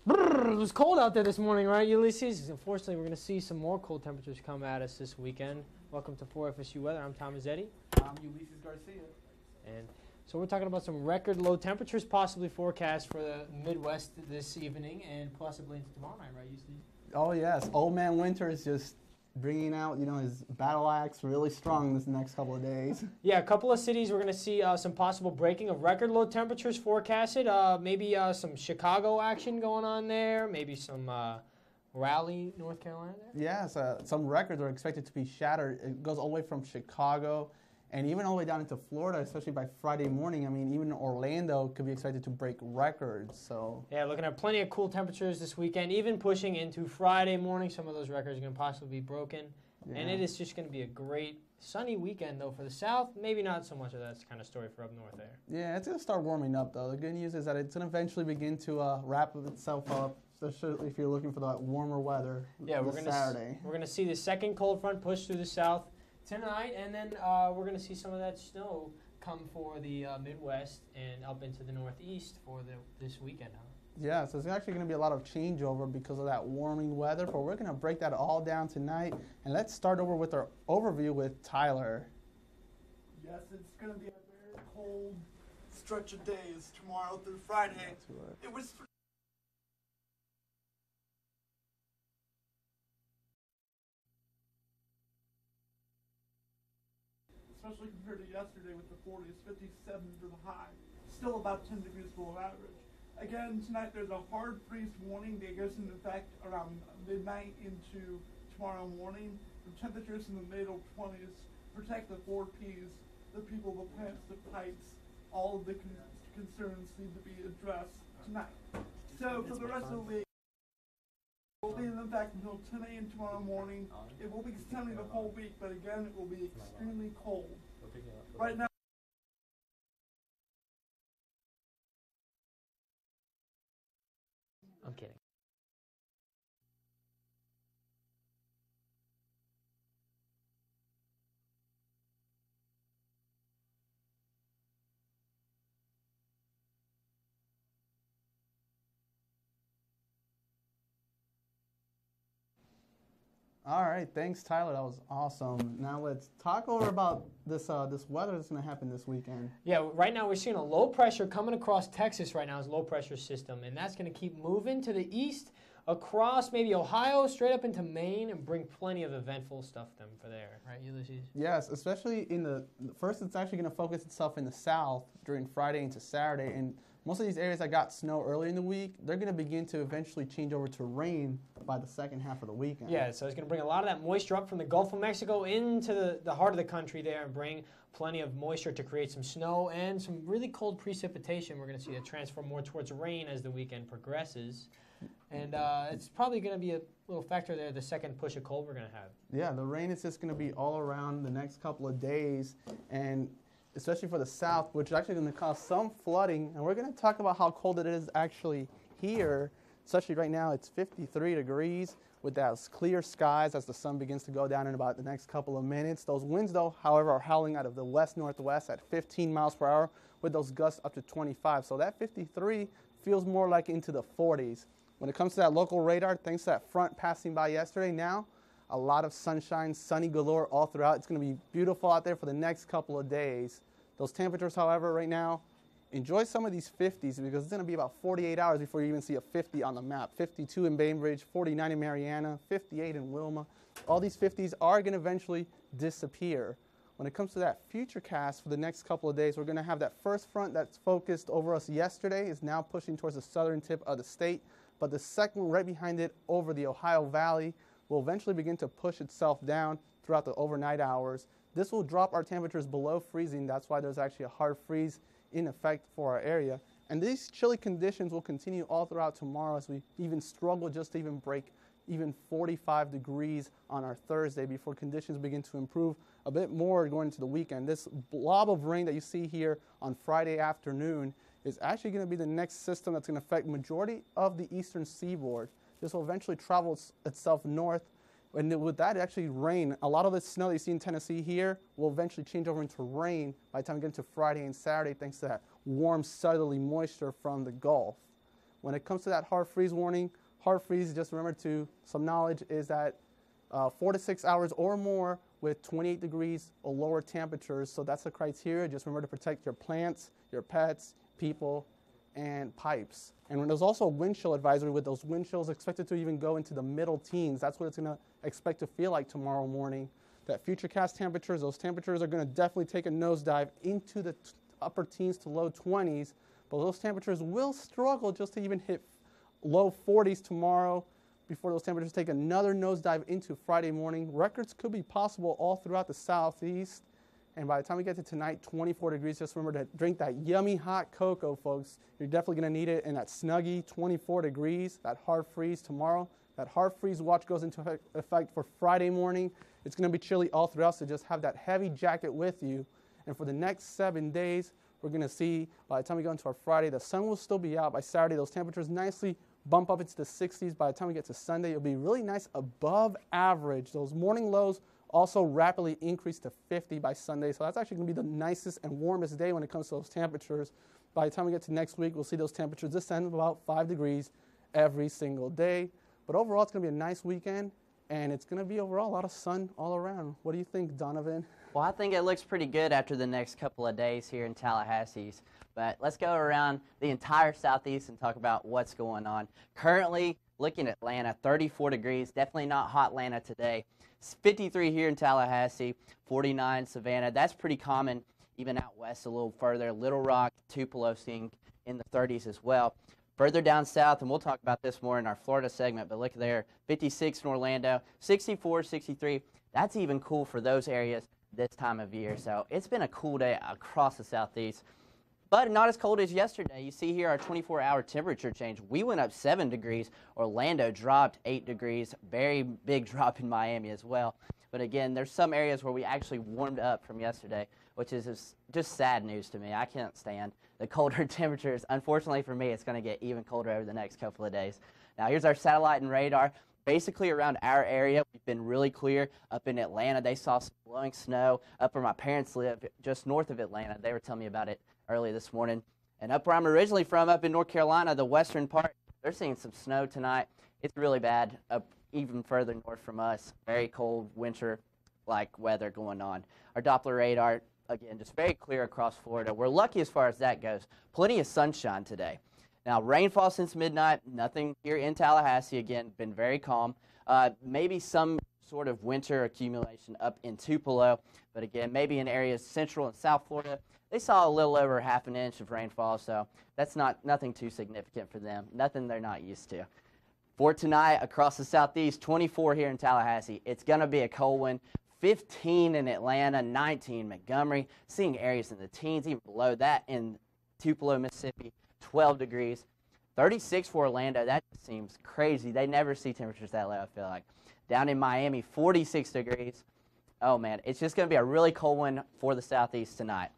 Brrr, it was cold out there this morning, right, Ulises? Unfortunately, we're going to see some more cold temperatures come at us this weekend. Welcome to FSU Weather. I'm Mazzetti. I'm Ulises Garcia. And so we're talking about some record low temperatures possibly forecast for the Midwest this evening and possibly into tomorrow night, right, Ulises? Oh yes, Old Man Winter is just bringing out, his battle axe really strong this next couple of days. Yeah, a couple of cities we're going to see some possible breaking of record low temperatures forecasted. Maybe some Chicago action going on there. Maybe some Raleigh, North Carolina there. Yes, some records are expected to be shattered. It goes all the way from Chicago and even all the way down into Florida, especially by Friday morning. I mean, even Orlando could be expected to break records. So yeah, looking at plenty of cool temperatures this weekend, even pushing into Friday morning. Some of those records are going to possibly be broken. Yeah. And it is just going to be a great sunny weekend, though, for the south. Maybe not so much of that kind of story for up north there. Yeah, it's going to start warming up, though. The good news is that it's going to eventually begin to wrap itself up, especially if you're looking for that warmer weather. Yeah, we're going to see the second cold front push through the south tonight, and then we're going to see some of that snow come for the Midwest and up into the Northeast for this weekend. Huh? Yeah, so it's actually going to be a lot of changeover because of that warming weather, but we're going to break that all down tonight. And let's start over with our overview with Tyler. Yes, it's going to be a very cold stretch of days tomorrow through Friday. That's right. It was especially compared to yesterday with the 40s, 57 for the high, still about 10 degrees below average. Again, tonight there's a hard freeze warning that goes into effect around midnight into tomorrow morning. The temperatures in the middle 20s protect the 4 Ps, the people, the plants, the pipes. All of the concerns need to be addressed tonight. So for the rest of the week, it will be in effect until 10 a.m. tomorrow morning. It will be sunny the whole week, but again, it will be extremely cold. Right now, I'm kidding. All right, thanks, Tyler. That was awesome. Now let's talk over about this weather that's going to happen this weekend. Yeah, right now we're seeing a low pressure coming across Texas right now. It's a low pressure system, and that's going to keep moving to the east across maybe Ohio, straight up into Maine, and bring plenty of eventful stuff them for there, right, Ulises? Yes, especially in the first, it's actually going to focus itself in the south during Friday into Saturday, and most of these areas that got snow early in the week, they're going to begin to eventually change over to rain by the second half of the weekend. Yeah, so it's going to bring a lot of that moisture up from the Gulf of Mexico into the heart of the country there and bring plenty of moisture to create some snow and some really cold precipitation. We're going to see it transfer more towards rain as the weekend progresses. And it's probably going to be a little factor there, the second push of cold we're going to have. Yeah, the rain is just going to be all around the next couple of days, and especially for the south, which is actually going to cause some flooding. And we're going to talk about how cold it is actually here. Especially right now, it's 53 degrees with those clear skies as the sun begins to go down in about the next couple of minutes. Those winds, though, however, are howling out of the west-northwest at 15 miles per hour with those gusts up to 25. So that 53 feels more like into the 40s. When it comes to that local radar, thanks to that front passing by yesterday, now a lot of sunshine, sunny galore all throughout. It's going to be beautiful out there for the next couple of days. Those temperatures, however, right now, enjoy some of these 50s because it's going to be about 48 hours before you even see a 50 on the map. 52 in Bainbridge, 49 in Mariana, 58 in Wilma. All these 50s are going to eventually disappear. When it comes to that future cast for the next couple of days, we're going to have that first front that's focused over us yesterday is now pushing towards the southern tip of the state. But the second right behind it over the Ohio Valley will eventually begin to push itself down throughout the overnight hours. This will drop our temperatures below freezing. That's why there's actually a hard freeze in effect for our area. And these chilly conditions will continue all throughout tomorrow as we even struggle just to even break even 45 degrees on our Thursday before conditions begin to improve a bit more going into the weekend. This blob of rain that you see here on Friday afternoon is actually going to be the next system that's going to affect majority of the eastern seaboard. This will eventually travel itself north, and with that actually rain, a lot of the snow that you see in Tennessee here will eventually change over into rain by the time we get into Friday and Saturday thanks to that warm southerly moisture from the Gulf. When it comes to that hard freeze warning, hard freeze, just remember some knowledge is that 4 to 6 hours or more with 28 degrees or lower temperatures. So that's the criteria. Just remember to protect your plants, your pets, people, and pipes. And there's also a wind chill advisory with those wind chills expected to even go into the middle teens. That's what it's going to expect to feel like tomorrow morning. That futurecast temperatures, those temperatures are going to definitely take a nosedive into the upper teens to low 20s. But those temperatures will struggle just to even hit low 40s tomorrow before those temperatures take another nosedive into Friday morning. Records could be possible all throughout the southeast. And by the time we get to tonight, 24 degrees. Just remember to drink that yummy hot cocoa, folks. You're definitely going to need it in that snuggy 24 degrees, that hard freeze tomorrow. That hard freeze watch goes into effect for Friday morning. It's going to be chilly all throughout, so just have that heavy jacket with you. And for the next 7 days, we're going to see by the time we go into our Friday, the sun will still be out. By Saturday, those temperatures nicely bump up into the 60s. By the time we get to Sunday, it'll be really nice above average. Those morning lows also rapidly increase to 50 by Sunday. So that's actually going to be the nicest and warmest day when it comes to those temperatures. By the time we get to next week, we'll see those temperatures descend about 5 degrees every single day. But overall, it's going to be a nice weekend, and it's going to be overall a lot of sun all around. What do you think, Donovan? Well, I think it looks pretty good after the next couple of days here in Tallahassee. But let's go around the entire southeast and talk about what's going on. Currently, looking at Atlanta, 34 degrees. Definitely not hot Atlanta today. It's 53 here in Tallahassee, 49 Savannah. That's pretty common even out west a little further. Little Rock, Tupelo seeing in the 30s as well. Further down south, and we'll talk about this more in our Florida segment, but look there, 56 in Orlando, 64, 63. That's even cool for those areas this time of year. So it's been a cool day across the southeast, but not as cold as yesterday. You see here our 24-hour temperature change. We went up 7 degrees. Orlando dropped 8 degrees. Very big drop in Miami as well. But again, there's some areas where we actually warmed up from yesterday, which is just sad news to me. I can't stand the colder temperatures. Unfortunately for me, it's going to get even colder over the next couple of days. Now, here's our satellite and radar. Basically around our area, we've been really clear. Up in Atlanta, they saw some blowing snow. Up where my parents live, just north of Atlanta, they were telling me about it early this morning. And up where I'm originally from, up in North Carolina, the western part, they're seeing some snow tonight. It's really bad up even further north from us. Very cold winter-like weather going on. Our Doppler radar, again, just very clear across Florida. We're lucky as far as that goes. Plenty of sunshine today. Now, rainfall since midnight, nothing here in Tallahassee. Again, been very calm. Maybe some sort of winter accumulation up in Tupelo, but again, maybe in areas central and south Florida, they saw a little over half an inch of rainfall, so that's nothing too significant for them, nothing they're not used to. For tonight, across the southeast, 24 here in Tallahassee. It's going to be a cold one. 15 in Atlanta, 19 Montgomery, seeing areas in the teens, even below that in Tupelo, Mississippi, 12 degrees. 36 for Orlando, that just seems crazy. They never see temperatures that low, I feel like. Down in Miami, 46 degrees. Oh, man, it's just going to be a really cold one for the southeast tonight.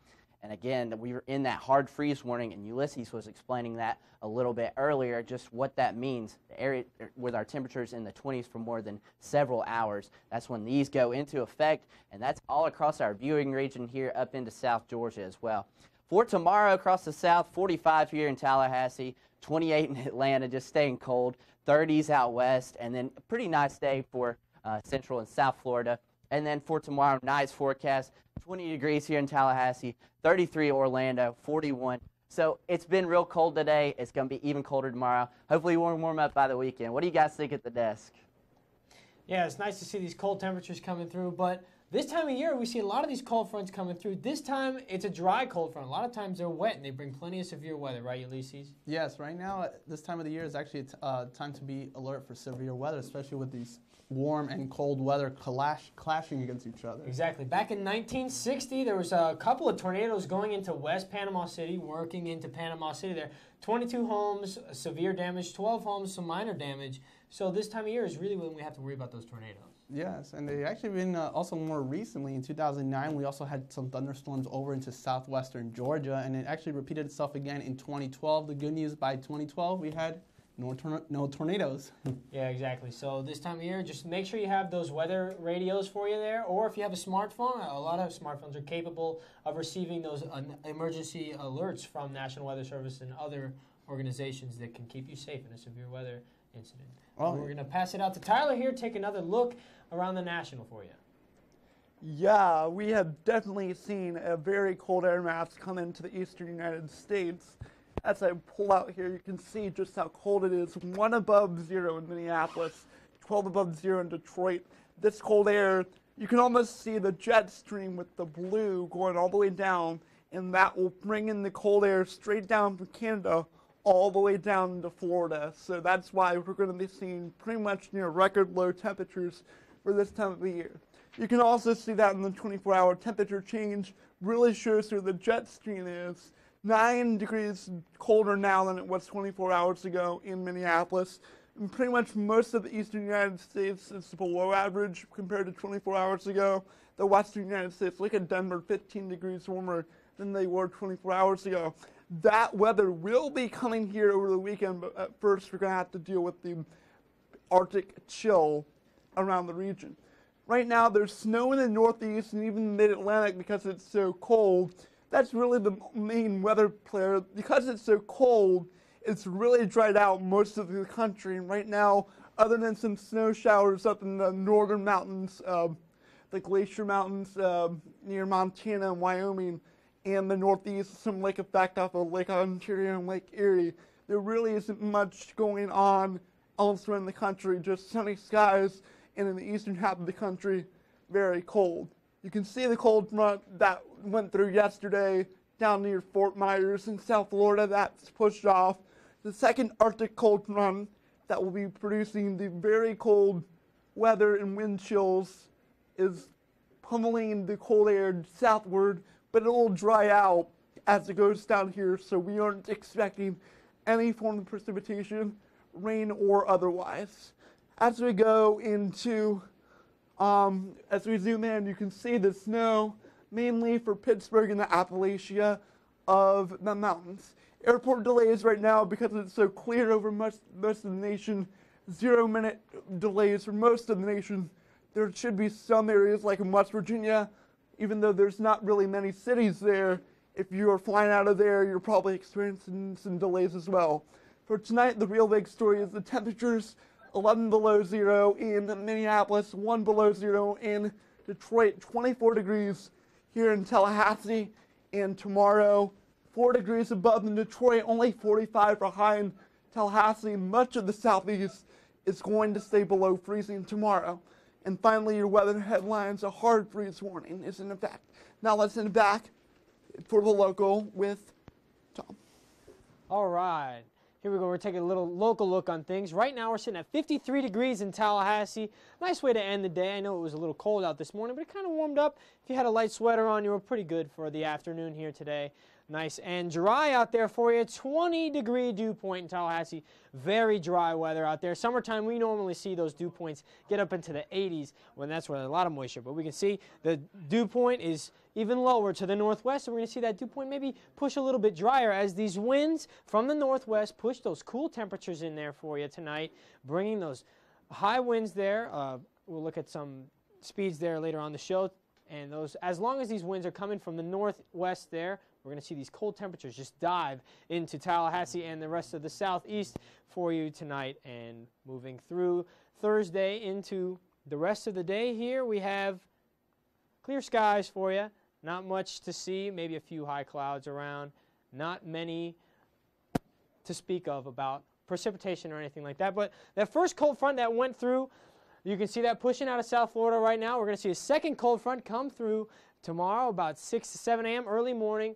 And again, we were in that hard freeze warning, and Ulises was explaining that a little bit earlier, just what that means. The area with our temperatures in the 20s for more than several hours, that's when these go into effect, and that's all across our viewing region here up into South Georgia as well. For tomorrow across the south, 45 here in Tallahassee, 28 in Atlanta, just staying cold, 30s out west, and then a pretty nice day for central and south Florida. And then for tomorrow night's forecast, 20 degrees here in Tallahassee, 33 Orlando, 41. So it's been real cold today. It's going to be even colder tomorrow. Hopefully we'll warm up by the weekend. What do you guys think at the desk? Yeah, it's nice to see these cold temperatures coming through, but this time of year we see a lot of these cold fronts coming through. This time it's a dry cold front. A lot of times they're wet and they bring plenty of severe weather, right, Ulises? Yes, right now this time of the year is actually time to be alert for severe weather, especially with these warm and cold weather clashing against each other. Exactly. Back in 1960, there was a couple of tornadoes going into West Panama City, working into Panama City there. 22 homes, severe damage, 12 homes, some minor damage. So this time of year is really when we have to worry about those tornadoes. Yes, and they've actually been also more recently. In 2009, we also had some thunderstorms over into southwestern Georgia, and it actually repeated itself again in 2012. The good news, by 2012, we had no tornadoes. Yeah, exactly. So this time of year, just make sure you have those weather radios for you there, or if you have a smartphone, a lot of smartphones are capable of receiving those emergency alerts from National Weather Service and other organizations that can keep you safe in a severe weather incident. Oh, We're going to pass it out to Tyler here, take another look around the national for you. Yeah, we have definitely seen a very cold air mass come into the eastern United States. As I pull out here, you can see just how cold it is. 1 above 0 in Minneapolis, 12 above 0 in Detroit. This cold air, you can almost see the jet stream with the blue going all the way down, and that will bring in the cold air straight down from Canada all the way down to Florida. So that's why we're going to be seeing pretty much near record low temperatures for this time of the year. You can also see that in the 24-hour temperature change, really shows where the jet stream is. 9 degrees colder now than it was 24 hours ago in Minneapolis. And pretty much most of the eastern United States is below average compared to 24 hours ago. The western United States, look at Denver, 15 degrees warmer than they were 24 hours ago. That weather will be coming here over the weekend, but at first we're going to have to deal with the Arctic chill around the region. Right now there's snow in the northeast and even the mid-Atlantic because it's so cold. That's really the main weather player. Because it's so cold, it's really dried out most of the country. And right now, other than some snow showers up in the northern mountains, the Glacier Mountains near Montana and Wyoming, and the northeast, some lake effect off of Lake Ontario and Lake Erie, there really isn't much going on elsewhere in the country, just sunny skies, and in the eastern half of the country, very cold. You can see the cold front that went through yesterday down near Fort Myers in South Florida. That's pushed off. The second Arctic cold front that will be producing the very cold weather and wind chills is pummeling the cold air southward, but it will dry out as it goes down here, so we aren't expecting any form of precipitation, rain or otherwise. As we go into, as we zoom in, you can see the snow, mainly for Pittsburgh and the Appalachia of the mountains. Airport delays right now because it's so clear over most of the nation. 0-minute delays for most of the nation. There should be some areas like in West Virginia, even though there's not really many cities there. If you are flying out of there, you're probably experiencing some delays as well. For tonight, the real big story is the temperatures. 11 below 0 in Minneapolis, 1 below 0 in Detroit, 24 degrees here in Tallahassee, and tomorrow 4 degrees above in Detroit, only 45 for high in Tallahassee. Much of the southeast is going to stay below freezing tomorrow. And finally, your weather headlines, a hard freeze warning is in effect. Now let's send it back for the local with Tom. All right. Here we go. We're taking a little local look on things. Right now we're sitting at 53 degrees in Tallahassee. Nice way to end the day. I know it was a little cold out this morning, but it kind of warmed up. If you had a light sweater on, you were pretty good for the afternoon here today. Nice and dry out there for you. 20-degree dew point in Tallahassee. Very dry weather out there. Summertime, we normally see those dew points get up into the 80s when that's where there's a lot of moisture. But we can see the dew point is even lower to the northwest. So we're going to see that dew point maybe push a little bit drier as these winds from the northwest push those cool temperatures in there for you tonight, bringing those high winds there. We'll look at some speeds there later on the show. And those, as long as these winds are coming from the northwest there, we're going to see these cold temperatures just dive into Tallahassee and the rest of the southeast for you tonight. And moving through Thursday into the rest of the day here, we have clear skies for you. Not much to see, maybe a few high clouds around. Not many to speak of about precipitation or anything like that. But that first cold front that went through, you can see that pushing out of South Florida right now. We're going to see a second cold front come through tomorrow about 6 to 7 a.m. early morning.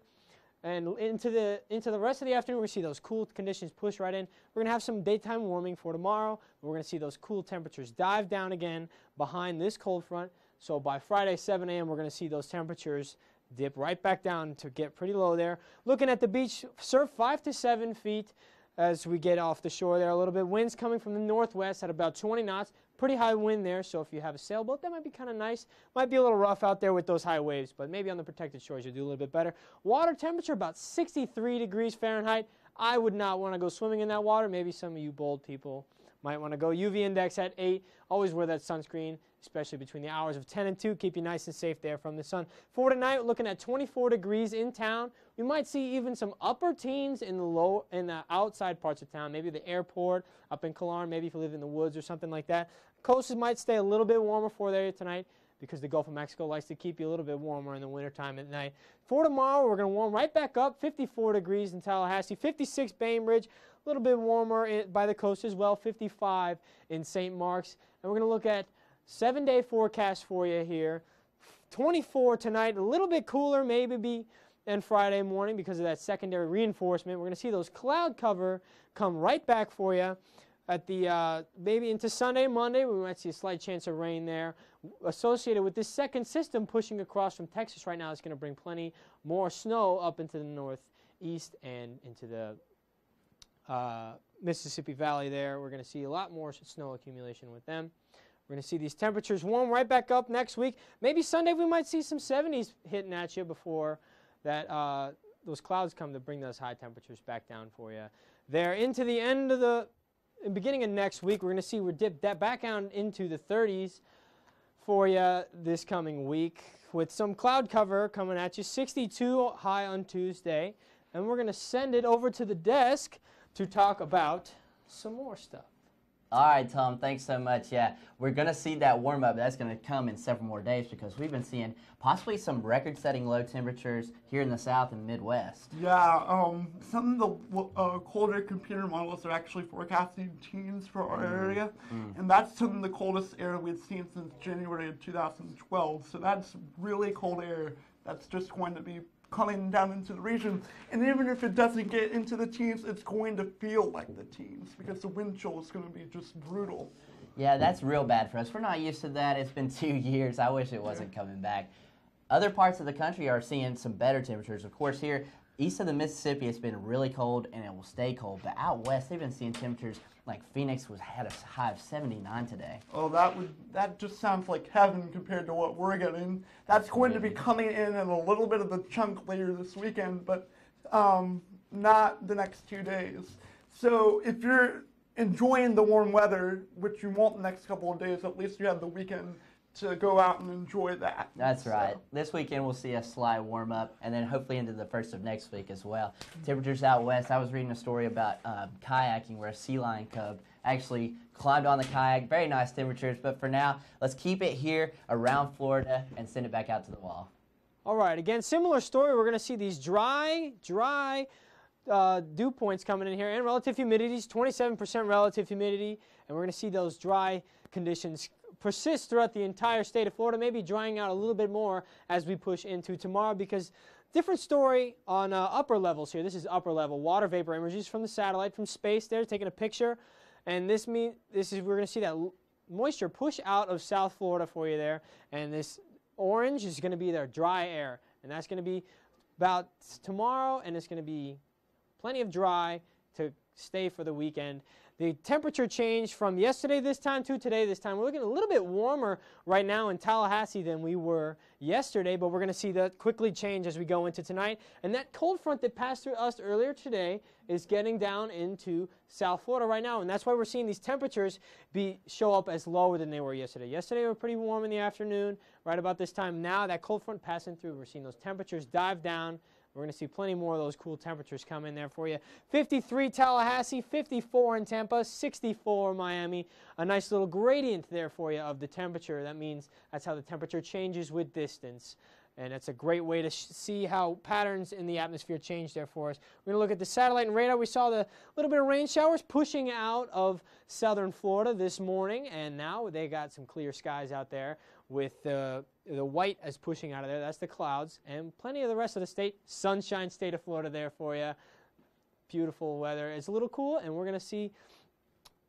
And into the rest of the afternoon, we're going to see those cool conditions push right in. We're going to have some daytime warming for tomorrow. We're going to see those cool temperatures dive down again behind this cold front. So by Friday, 7 a.m., we're going to see those temperatures dip right back down to get pretty low there. Looking at the beach, surf 5 to 7 feet as we get off the shore there a little bit. Winds coming from the northwest at about 20 knots. Pretty high wind there, so if you have a sailboat, that might be kind of nice. Might be a little rough out there with those high waves, but maybe on the protected shores you'll do a little bit better. Water temperature about 63 degrees Fahrenheit. I would not want to go swimming in that water. Maybe some of you bold people might want to go. UV index at 8. Always wear that sunscreen, especially between the hours of 10 and 2. Keep you nice and safe there from the sun. For tonight, looking at 24 degrees in town. We might see even some upper teens in the outside parts of town, maybe the airport up in Killarn, maybe if you live in the woods or something like that. Coasts might stay a little bit warmer for there tonight because the Gulf of Mexico likes to keep you a little bit warmer in the wintertime at night. For tomorrow, we're going to warm right back up, 54 degrees in Tallahassee, 56 Bainbridge, a little bit warmer by the coast as well, 55 in St. Mark's. And we're going to look at 7-day forecast for you here. 24 tonight, a little bit cooler maybe and Friday morning because of that secondary reinforcement. We're going to see those cloud cover come right back for you at the maybe into Sunday, Monday. We might see a slight chance of rain there associated with this second system pushing across from Texas right now. It's going to bring plenty more snow up into the northeast and into the Mississippi Valley there. We're going to see a lot more snow accumulation with them. We're going to see these temperatures warm right back up next week. Maybe Sunday we might see some 70s hitting at you before that those clouds come to bring those high temperatures back down for you. There into the end of the beginning of next week, we're going to see we're dipped back down into the 30s for you this coming week with some cloud cover coming at you. 62 high on Tuesday. And we're going to send it over to the desk to talk about some more stuff. All right, Tom, thanks so much. Yeah, we're going to see that warm-up. That's going to come in several more days because we've been seeing possibly some record-setting low temperatures here in the South and Midwest. Yeah, some of the colder computer models are actually forecasting teens for our area, and that's some of the coldest air we've seen since January of 2012. So that's really cold air that's just going to be coming down into the region. And even if it doesn't get into the teens, it's going to feel like the teens because the wind chill is going to be just brutal. Yeah, that's real bad for us. We're not used to that. It's been 2 years. I wish it wasn't coming back. Other parts of the country are seeing some better temperatures. Of course, here east of the Mississippi, it's been really cold and it will stay cold. But out west, they've been seeing temperatures like Phoenix had a high of 79 today. Oh, that just sounds like heaven compared to what we're getting. That's going to be coming in a little bit of a chunk later this weekend, but not the next 2 days. So if you're enjoying the warm weather, which you won't the next couple of days, at least you have the weekend to go out and enjoy that. That's right. This weekend we'll see a slight warm up and then hopefully into the first of next week as well. Temperatures out west, I was reading a story about kayaking where a sea lion cub actually climbed on the kayak. Very nice temperatures, but for now, let's keep it here around Florida and send it back out to the wall. All right, again, similar story. We're going to see these dry dew points coming in here and relative humidities, 27% relative humidity, and we're going to see those dry conditions persist throughout the entire state of Florida, maybe drying out a little bit more as we push into tomorrow because different story on upper levels here. This is upper level water vapor images from the satellite from space there, taking a picture, and we're going to see that moisture push out of South Florida for you there, and this orange is going to be their dry air, and that's going to be about tomorrow, and it's going to be plenty of dry to stay for the weekend. The temperature change from yesterday this time to today this time. We're looking a little bit warmer right now in Tallahassee than we were yesterday, but we're going to see that quickly change as we go into tonight. And that cold front that passed through us earlier today is getting down into South Florida right now, and that's why we're seeing these temperatures show up as lower than they were yesterday. Yesterday we were pretty warm in the afternoon, right about this time. Now that cold front passing through, we're seeing those temperatures dive down. We're going to see plenty more of those cool temperatures come in there for you. 53 Tallahassee, 54 in Tampa, 64 Miami. A nice little gradient there for you of the temperature. That means that's how the temperature changes with distance. And it's a great way to see how patterns in the atmosphere change there for us. We're going to look at the satellite and radar. We saw the little bit of rain showers pushing out of southern Florida this morning. And now they got some clear skies out there with the white as pushing out of there. That's the clouds. And plenty of the rest of the state. Sunshine state of Florida there for you. Beautiful weather. It's a little cool, and we're going to see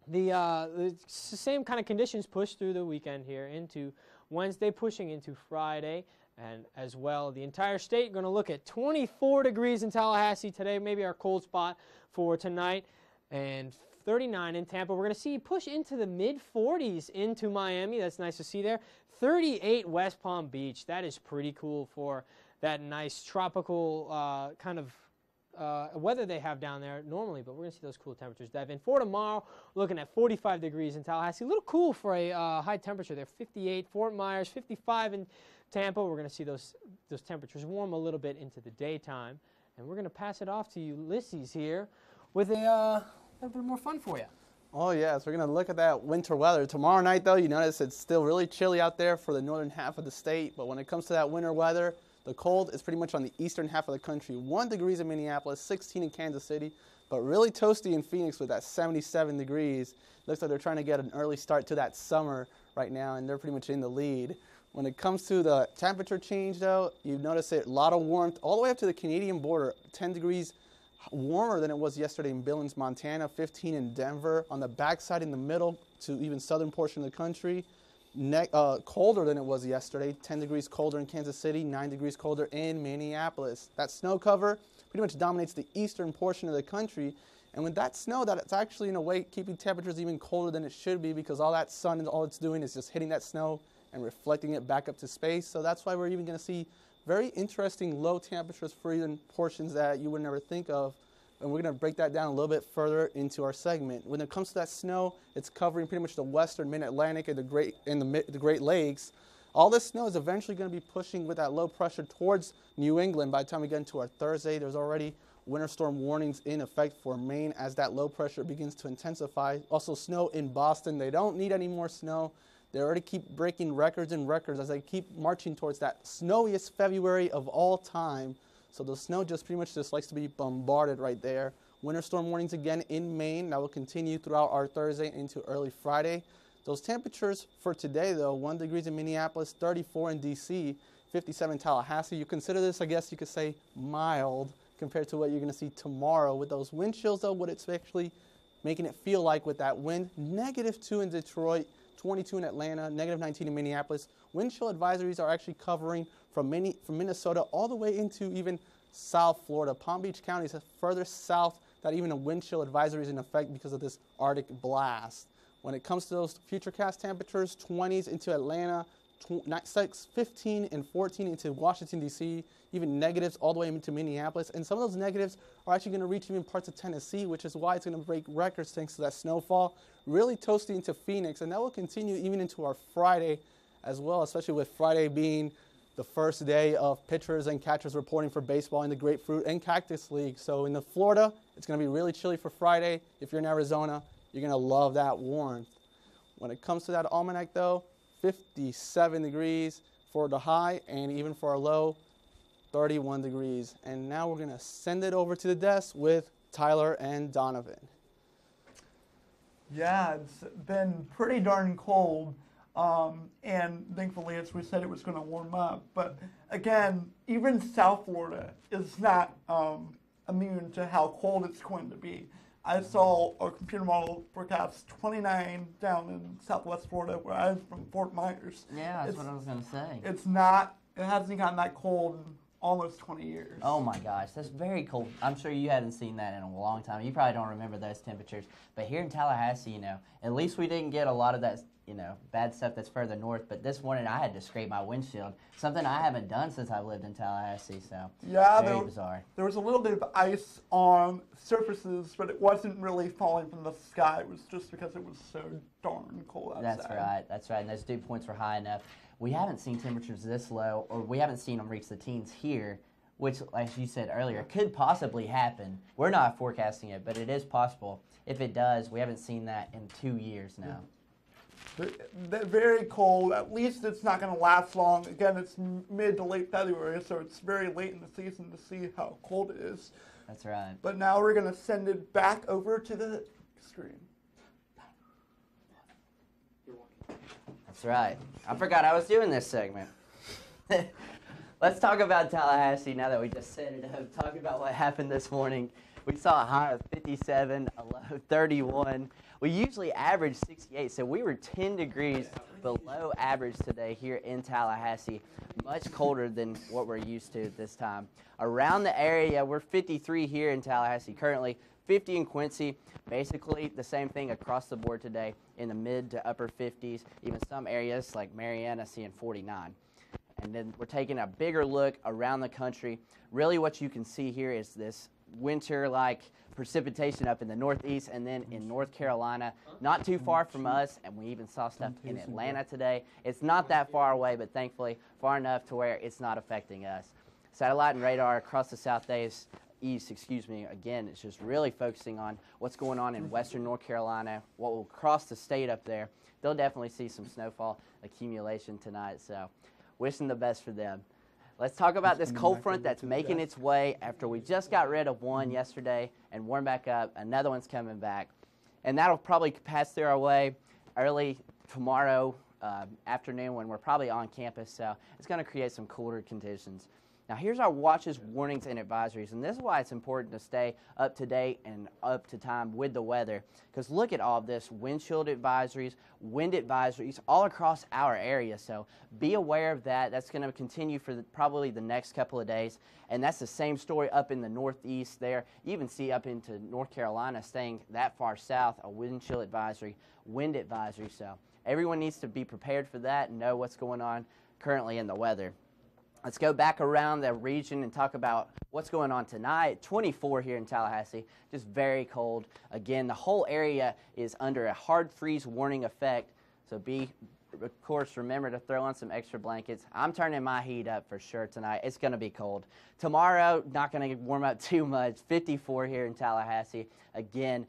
the same kind of conditions push through the weekend here into Wednesday, pushing into Friday. And as well, the entire state, going to look at 24 degrees in Tallahassee today, maybe our cold spot for tonight, and 39 in Tampa. We're going to see push into the mid-40s into Miami. That's nice to see there. 38 West Palm Beach. That is pretty cool for that nice tropical kind of weather they have down there normally, but we're going to see those cool temperatures, Devin. For tomorrow, we're looking at 45 degrees in Tallahassee. A little cool for a high temperature there, 58. Fort Myers, 55 in Tampa. We're going to see those temperatures warm a little bit into the daytime. And we're going to pass it off to Ulises here with a little bit more fun for you. Oh, yes. We're going to look at that winter weather. Tomorrow night, though, you notice it's still really chilly out there for the northern half of the state. But when it comes to that winter weather, the cold is pretty much on the eastern half of the country. 1 degrees in Minneapolis, 16 in Kansas City, but really toasty in Phoenix with that 77 degrees. Looks like they're trying to get an early start to that summer right now, and they're pretty much in the lead. When it comes to the temperature change, though, you notice a lot of warmth all the way up to the Canadian border, 10 degrees warmer than it was yesterday in Billings, Montana, 15 in Denver. On the backside in the middle to even southern portion of the country, colder than it was yesterday, 10 degrees colder in Kansas City, 9 degrees colder in Minneapolis. That snow cover pretty much dominates the eastern portion of the country. And with that snow, it's actually in a way keeping temperatures even colder than it should be, because all that sun, all it's doing is just hitting that snow and reflecting it back up to space. So that's why we're even going to see very interesting low temperatures for even portions that you would never think of. And we're going to break that down a little bit further into our segment. When it comes to that snow, it's covering pretty much the western mid-Atlantic and the Great Lakes. All this snow is eventually going to be pushing with that low pressure towards New England. By the time we get into our Thursday, there's already winter storm warnings in effect for Maine as that low pressure begins to intensify. Also snow in Boston. They don't need any more snow. They already keep breaking records and records as they keep marching towards that snowiest February of all time. So the snow just pretty much just likes to be bombarded right there. Winter storm warnings again in Maine. That will continue throughout our Thursday into early Friday. Those temperatures for today, though, 1 degree in Minneapolis, 34 in D.C., 57 in Tallahassee. You consider this, I guess you could say, mild compared to what you're going to see tomorrow. With those wind chills, though, what it's actually making it feel like with that wind, -2 in Detroit, 22 in Atlanta, -19 in Minneapolis. Wind chill advisories are actually covering from Minnesota all the way into even South Florida. Palm Beach County is further south that even a wind chill advisory is in effect because of this Arctic blast. When it comes to those futurecast temperatures, 20s into Atlanta, 15 and 14 into Washington, D.C., even negatives all the way into Minneapolis. And some of those negatives are actually going to reach even parts of Tennessee, which is why it's going to break records thanks to that snowfall. Really toasty into Phoenix, and that will continue even into our Friday as well, especially with Friday being the first day of pitchers and catchers reporting for baseball in the Grapefruit and Cactus League. So in the Florida, it's going to be really chilly for Friday. If you're in Arizona, you're going to love that warmth. When it comes to that almanac, though, 57 degrees for the high, and even for our low, 31 degrees. And now we're going to send it over to the desk with Tyler and Donovan. Yeah, it's been pretty darn cold, and thankfully, as we said, it was going to warm up. But again, even South Florida is not immune to how cold it's going to be. I saw a computer model forecast 29 down in Southwest Florida, where I was from Fort Myers. Yeah, that's what I was going to say. It hasn't gotten that cold in almost 20 years. Oh my gosh, that's very cold. I'm sure you haven't seen that in a long time. You probably don't remember those temperatures. But here in Tallahassee, at least we didn't get a lot of that, bad stuff that's further north. But this morning I had to scrape my windshield, something I haven't done since I've lived in Tallahassee. So yeah, very bizarre. There was a little bit of ice on surfaces, but it wasn't really falling from the sky. It was just because it was so darn cold outside. That's right. And those dew points were high enough. We haven't seen temperatures this low, or we haven't seen them reach the teens here, which, as you said earlier, could possibly happen. We're not forecasting it, but it is possible. If it does, we haven't seen that in 2 years now. They're very cold. At least it's not going to last long. Again, it's mid to late February, so it's very late in the season to see how cold it is. That's right. But now we're going to send it back over to the screen. That's right. I forgot I was doing this segment. Let's talk about Tallahassee now that we just set it up. Talk about what happened this morning. We saw a high of 57, a low of 31. We usually average 68, so we were 10 degrees below average today here in Tallahassee. Much colder than what we're used to at this time. Around the area, we're 53 here in Tallahassee currently, 50 in Quincy. Basically the same thing across the board today in the mid to upper 50s. Even some areas like Marietta seeing 49. And then we're taking a bigger look around the country. Really what you can see here is this winter-like precipitation up in the northeast and then in North Carolina, not too far from us, and we even saw stuff in Atlanta today. It's not that far away, but thankfully far enough to where it's not affecting us. Satellite and radar across the southeast, again, it's just really focusing on what's going on in western North Carolina, what will cross the state up there. They'll definitely see some snowfall accumulation tonight, so wishing the best for them. Let's talk about this cold front that's making its way after we just got rid of one yesterday and warmed back up. Another one's coming back. And that'll probably pass through our way early tomorrow afternoon when we're probably on campus. So it's going to create some cooler conditions. Now here's our watches, warnings, and advisories. And this is why it's important to stay up to date and up to time with the weather. Because look at all of this, wind chill advisories, wind advisories all across our area. So be aware of that. That's going to continue for probably the next couple of days. And that's the same story up in the northeast there. You even see up into North Carolina staying that far south, a wind chill advisory, wind advisory. So everyone needs to be prepared for that and know what's going on currently in the weather. Let's go back around the region and talk about what's going on tonight. 24 here in Tallahassee, just very cold. Again, the whole area is under a hard freeze warning effect, so of course, remember to throw on some extra blankets. I'm turning my heat up for sure tonight. It's going to be cold. Tomorrow, not going to warm up too much. 54 here in Tallahassee. Again,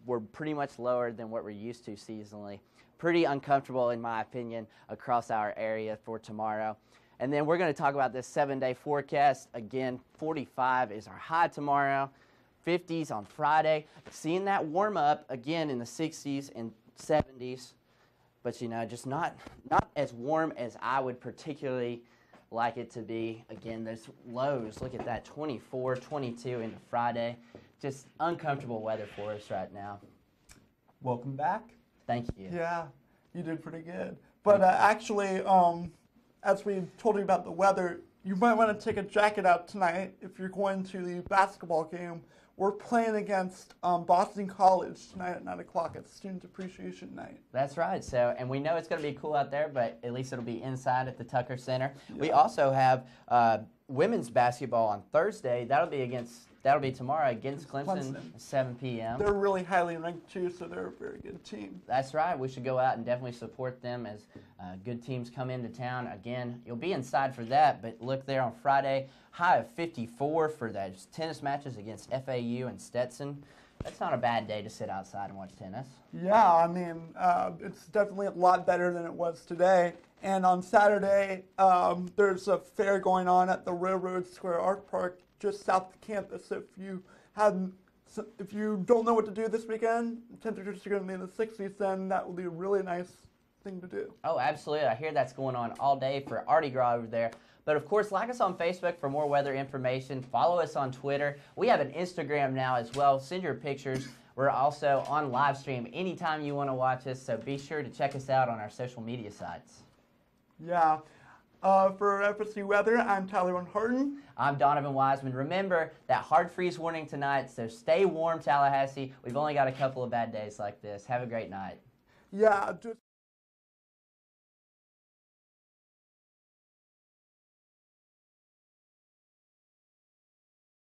we're pretty much lower than what we're used to seasonally. Pretty uncomfortable, in my opinion, across our area for tomorrow. And then we're going to talk about this 7-day forecast. Again, 45 is our high tomorrow, 50s on Friday. Seeing that warm up again in the 60s and 70s, but you know, just not as warm as I would particularly like it to be. Again, there's lows. Look at that, 24, 22 into Friday. Just uncomfortable weather for us right now. Welcome back. Thank you. Yeah, you did pretty good. But actually, as we told you about the weather, you might want to take a jacket out tonight if you're going to the basketball game. We're playing against Boston College tonight at 9 o'clock. It's Student Appreciation Night. That's right. So, and we know it's going to be cool out there, but at least it'll be inside at the Tucker Center. Yeah. We also have women's basketball on Thursday. That'll be tomorrow against Clemson at 7 p.m. They're really highly ranked too, so they're a very good team. That's right. We should go out and definitely support them as good teams come into town. Again, you'll be inside for that, but look there on Friday, high of 54 for those tennis matches against FAU and Stetson. That's not a bad day to sit outside and watch tennis. Yeah, I mean, it's definitely a lot better than it was today. And on Saturday, there's a fair going on at the Railroad Square Art Park just south of campus. If you don't know what to do this weekend, temperatures are going to be in the 60s, then that would be a really nice thing to do. Oh, absolutely. I hear that's going on all day for Artie Gras over there. But, of course, like us on Facebook for more weather information. Follow us on Twitter. We have an Instagram now as well. Send your pictures. We're also on live stream anytime you want to watch us, so be sure to check us out on our social media sites. Yeah. For FSU Weather, I'm Tyler Harten. I'm Donovan Wiseman. Remember that hard freeze warning tonight, so stay warm, Tallahassee. We've only got a couple of bad days like this. Have a great night. Yeah, just